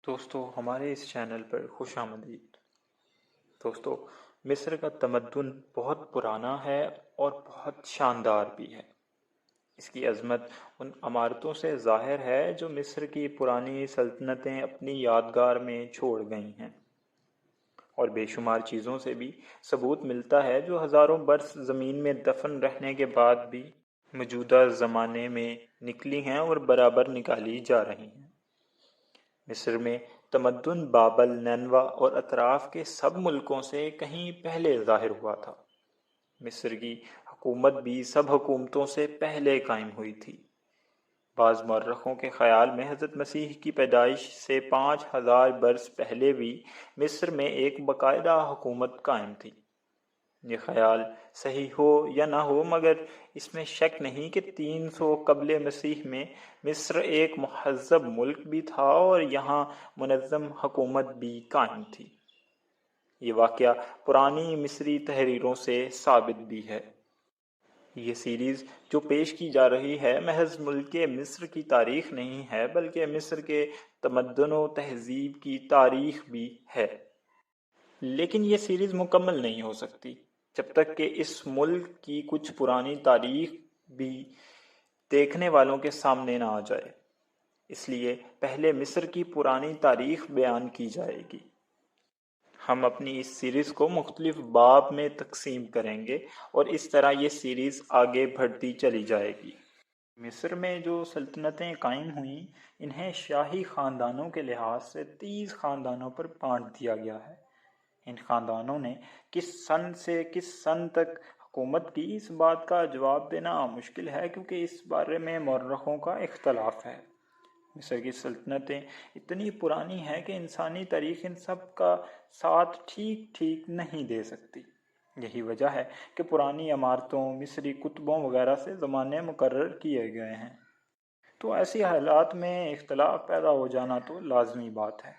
دوستو ہمارے اس چینل پر خوش آمدید۔ دوستو مصر کا تمدن بہت پرانا ہے اور بہت شاندار بھی ہے۔ اس کی عظمت ان عمارتوں سے ظاہر ہے جو مصر کی پرانی سلطنتیں اپنی یادگار میں چھوڑ گئی ہیں، اور بے شمار چیزوں سے بھی ثبوت ملتا ہے جو ہزاروں برس زمین میں دفن رہنے کے بعد بھی موجودہ زمانے میں نکلی ہیں اور برابر نکالی جا رہی ہیں۔ مصر میں تمدن بابل، نینوا اور اطراف کے سب ملکوں سے کہیں پہلے ظاہر ہوا تھا۔ مصر کی حکومت بھی سب حکومتوں سے پہلے قائم ہوئی تھی۔ بعض مورخوں کے خیال میں حضرت مسیح کی پیدائش سے 5000 برس پہلے بھی مصر میں ایک باقاعدہ حکومت قائم تھی۔ یہ خیال صحیح ہو یا نہ ہو، مگر اس میں شک نہیں کہ 300 قبل مسیح میں مصر ایک مہذب ملک بھی تھا اور یہاں منظم حکومت بھی قائم تھی۔ یہ واقعہ پرانی مصری تحریروں سے ثابت بھی ہے۔ یہ سیریز جو پیش کی جا رہی ہے محض ملک مصر کی تاریخ نہیں ہے، بلکہ مصر کے تمدن و تہذیب کی تاریخ بھی ہے۔ لیکن یہ سیریز مکمل نہیں ہو سکتی جب تک کہ اس ملک کی کچھ پرانی تاریخ بھی دیکھنے والوں کے سامنے نہ آ جائے۔ اس لیے پہلے مصر کی پرانی تاریخ بیان کی جائے گی۔ ہم اپنی اس سیریز کو مختلف باب میں تقسیم کریں گے اور اس طرح یہ سیریز آگے بڑھتی چلی جائے گی۔ مصر میں جو سلطنتیں قائم ہوئیں انہیں شاہی خاندانوں کے لحاظ سے 30 خاندانوں پر بانٹ دیا گیا ہے۔ ان خاندانوں نے کس سن سے کس سن تک حکومت کی، اس بات کا جواب دینا مشکل ہے کیونکہ اس بارے میں مورخوں کا اختلاف ہے۔ مصر کی سلطنتیں اتنی پرانی ہیں کہ انسانی تاریخ ان سب کا ساتھ ٹھیک نہیں دے سکتی۔ یہی وجہ ہے کہ پرانی عمارتوں، مصری کتبوں وغیرہ سے زمانے مقرر کیے گئے ہیں۔ تو ایسی حالات میں اختلاف پیدا ہو جانا تو لازمی بات ہے۔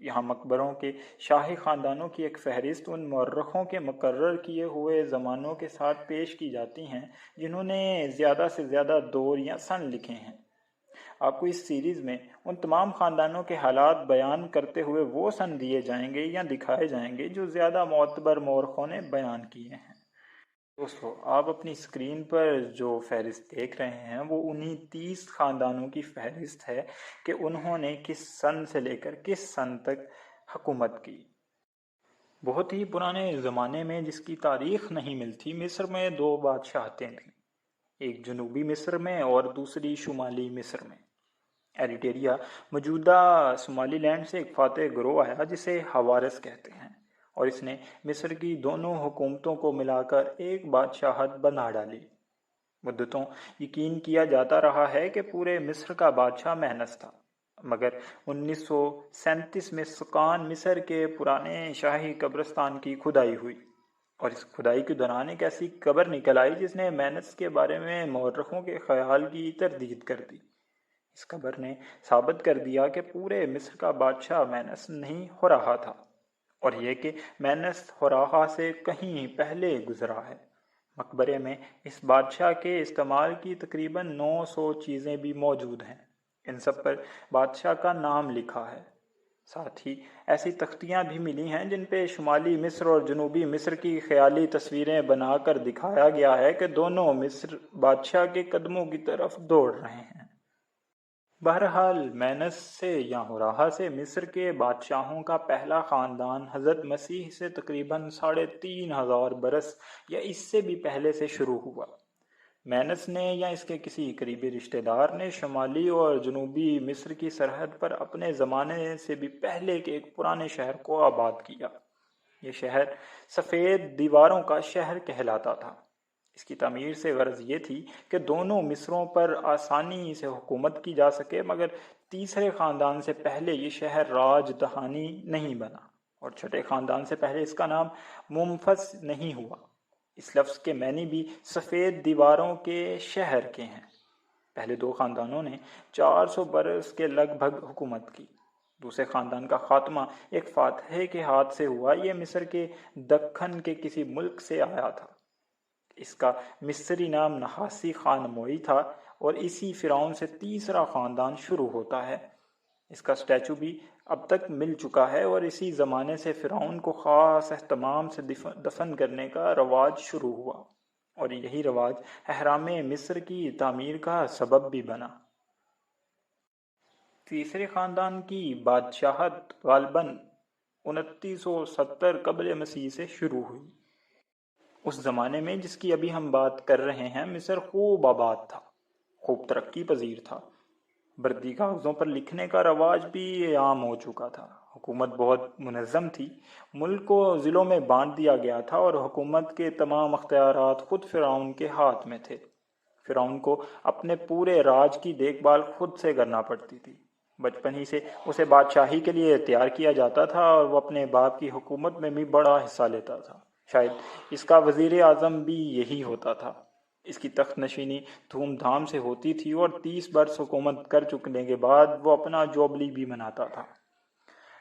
یہاں مقبروں کے شاہی خاندانوں کی ایک فہرست ان مورخوں کے مقرر کیے ہوئے زمانوں کے ساتھ پیش کی جاتی ہیں جنہوں نے زیادہ سے زیادہ دور یا سن لکھے ہیں۔ آپ کو اس سیریز میں ان تمام خاندانوں کے حالات بیان کرتے ہوئے وہ سن دیے جائیں گے یا دکھائے جائیں گے جو زیادہ معتبر مورخوں نے بیان کیے ہیں۔ دوستو آپ اپنی اسکرین پر جو فہرست دیکھ رہے ہیں وہ انہی 30 خاندانوں کی فہرست ہے کہ انہوں نے کس سن سے لے کر کس سن تک حکومت کی۔ بہت ہی پرانے زمانے میں جس کی تاریخ نہیں ملتی، مصر میں 2 بادشاہتیں تھیں، ایک جنوبی مصر میں اور دوسری شمالی مصر میں۔ ایریٹیریا موجودہ صومالی لینڈ سے ایک فاتح گروہ آیا جسے حوارث کہتے ہیں، اور اس نے مصر کی دونوں حکومتوں کو ملا کر ایک بادشاہت بنا ڈالی۔ مدتوں یقین کیا جاتا رہا ہے کہ پورے مصر کا بادشاہ مینس تھا، مگر 1937 میں سکان مصر کے پرانے شاہی قبرستان کی کھدائی ہوئی، اور اس کھدائی کے دوران ایک ایسی قبر نکل آئی جس نے مینس کے بارے میں مورخوں کے خیال کی تردید کر دی۔ اس قبر نے ثابت کر دیا کہ پورے مصر کا بادشاہ مینس نہیں ہو رہا تھا، اور یہ کہ مینس ہراہا سے کہیں پہلے گزرا ہے۔ مقبرے میں اس بادشاہ کے استعمال کی تقریباً 900 چیزیں بھی موجود ہیں۔ ان سب پر بادشاہ کا نام لکھا ہے۔ ساتھ ہی ایسی تختیاں بھی ملی ہیں جن پہ شمالی مصر اور جنوبی مصر کی خیالی تصویریں بنا کر دکھایا گیا ہے کہ دونوں مصر بادشاہ کے قدموں کی طرف دوڑ رہے ہیں۔ بہرحال مینس سے یا ہراہا سے مصر کے بادشاہوں کا پہلا خاندان حضرت مسیح سے تقریباً 3500 برس یا اس سے بھی پہلے سے شروع ہوا۔ مینس نے یا اس کے کسی قریبی رشتہ دار نے شمالی اور جنوبی مصر کی سرحد پر اپنے زمانے سے بھی پہلے کے ایک پرانے شہر کو آباد کیا۔ یہ شہر سفید دیواروں کا شہر کہلاتا تھا۔ اس کی تعمیر سے غرض یہ تھی کہ دونوں مصروں پر آسانی سے حکومت کی جا سکے، مگر تیسرے خاندان سے پہلے یہ شہر راج دہانی نہیں بنا، اور چھٹے خاندان سے پہلے اس کا نام ممفس نہیں ہوا۔ اس لفظ کے معنی بھی سفید دیواروں کے شہر کے ہیں۔ پہلے 2 خاندانوں نے 400 برس کے لگ بھگ حکومت کی۔ دوسرے خاندان کا خاتمہ ایک فاتح کے ہاتھ سے ہوا۔ یہ مصر کے دکن کے کسی ملک سے آیا تھا۔ اس کا مصری نام نحاسی خان موئی تھا، اور اسی فرعون سے تیسرا خاندان شروع ہوتا ہے۔ اس کا سٹیچو بھی اب تک مل چکا ہے، اور اسی زمانے سے فرعون کو خاص اہتمام سے دفن کرنے کا رواج شروع ہوا، اور یہی رواج اہرام مصر کی تعمیر کا سبب بھی بنا۔ تیسرے خاندان کی بادشاہت غالباً 2970 قبل مسیح سے شروع ہوئی۔ اس زمانے میں جس کی ابھی ہم بات کر رہے ہیں، مصر خوب آباد تھا، خوب ترقی پذیر تھا، بردی کاغذوں پر لکھنے کا رواج بھی عام ہو چکا تھا، حکومت بہت منظم تھی، ملک کو ضلعوں میں بانٹ دیا گیا تھا، اور حکومت کے تمام اختیارات خود فرعون کے ہاتھ میں تھے۔ فرعون کو اپنے پورے راج کی دیکھ بھال خود سے کرنا پڑتی تھی۔ بچپن ہی سے اسے بادشاہی کے لیے تیار کیا جاتا تھا، اور وہ اپنے باپ کی حکومت میں بھی بڑا حصہ لیتا تھا۔ شاید اس کا وزیر اعظم بھی یہی ہوتا تھا۔ اس کی تخت نشینی دھوم دھام سے ہوتی تھی، اور 30 برس حکومت کر چکنے کے بعد وہ اپنا جوبلی بھی مناتا تھا۔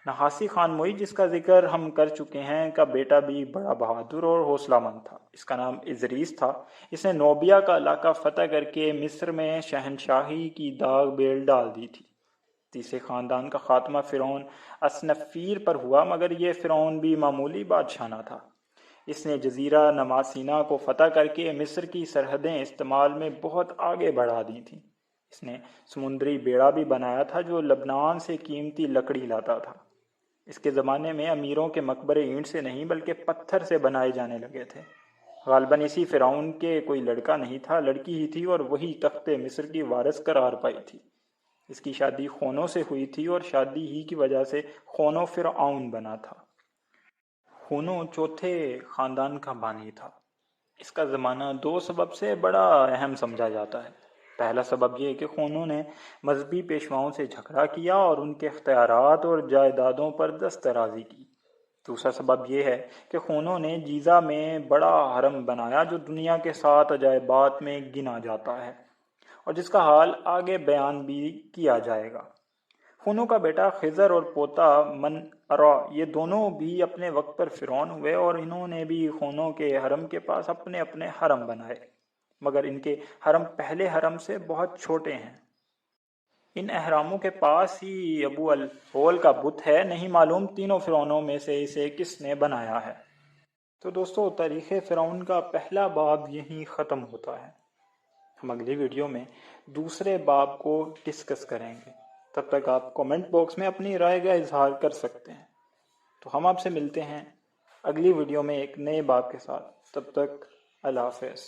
نحاسی خان موئی، جس کا ذکر ہم کر چکے ہیں، کا بیٹا بھی بڑا بہادر اور حوصلہ مند تھا۔ اس کا نام ادریس تھا۔ اس نے نوبیا کا علاقہ فتح کر کے مصر میں شہنشاہی کی داغ بیل ڈال دی تھی۔ تیسرے خاندان کا خاتمہ فرعون اسنفیر پر ہوا، مگر یہ فرعون بھی معمولی بادشاہ نہ تھا۔ اس نے جزیرہ نما سینا کو فتح کر کے مصر کی سرحدیں استعمال میں بہت آگے بڑھا دی تھیں۔ اس نے سمندری بیڑا بھی بنایا تھا جو لبنان سے قیمتی لکڑی لاتا تھا۔ اس کے زمانے میں امیروں کے مقبرے اینٹ سے نہیں بلکہ پتھر سے بنائے جانے لگے تھے۔ غالباً اسی فرعون کے کوئی لڑکا نہیں تھا، لڑکی ہی تھی، اور وہی تخت مصر کی وارث قرار پائی تھی۔ اس کی شادی خونوں سے ہوئی تھی، اور شادی ہی کی وجہ سے خونو فرعون بنا تھا۔ خونو چوتھے خاندان کا بانی تھا۔ اس کا زمانہ 2 سبب سے بڑا اہم سمجھا جاتا ہے۔ پہلا سبب یہ کہ خونوں نے مذہبی پیشواؤں سے جھگڑا کیا اور ان کے اختیارات اور جائیدادوں پر دسترازی کی۔ دوسرا سبب یہ ہے کہ خونوں نے جیزہ میں بڑا حرم بنایا جو دنیا کے 7 عجائبات میں گنا جاتا ہے، اور جس کا حال آگے بیان بھی کیا جائے گا۔ خونوں کا بیٹا خضر اور پوتا منعرا، یہ دونوں بھی اپنے وقت پر فرعون ہوئے، اور انہوں نے بھی خونوں کے حرم کے پاس اپنے اپنے حرم بنائے، مگر ان کے حرم پہلے حرم سے بہت چھوٹے ہیں۔ ان اہراموں کے پاس ہی ابو الہول کا بت ہے، نہیں معلوم تینوں فرعونوں میں سے اسے کس نے بنایا ہے۔ تو دوستو، تاریخ فرعون کا پہلا باب یہیں ختم ہوتا ہے۔ ہم اگلی ویڈیو میں دوسرے باب کو ڈسکس کریں گے۔ تب تک آپ کومنٹ باکس میں اپنی رائے کا اظہار کر سکتے ہیں۔ تو ہم آپ سے ملتے ہیں اگلی ویڈیو میں ایک نئے باب کے ساتھ۔ تب تک اللہ حافظ۔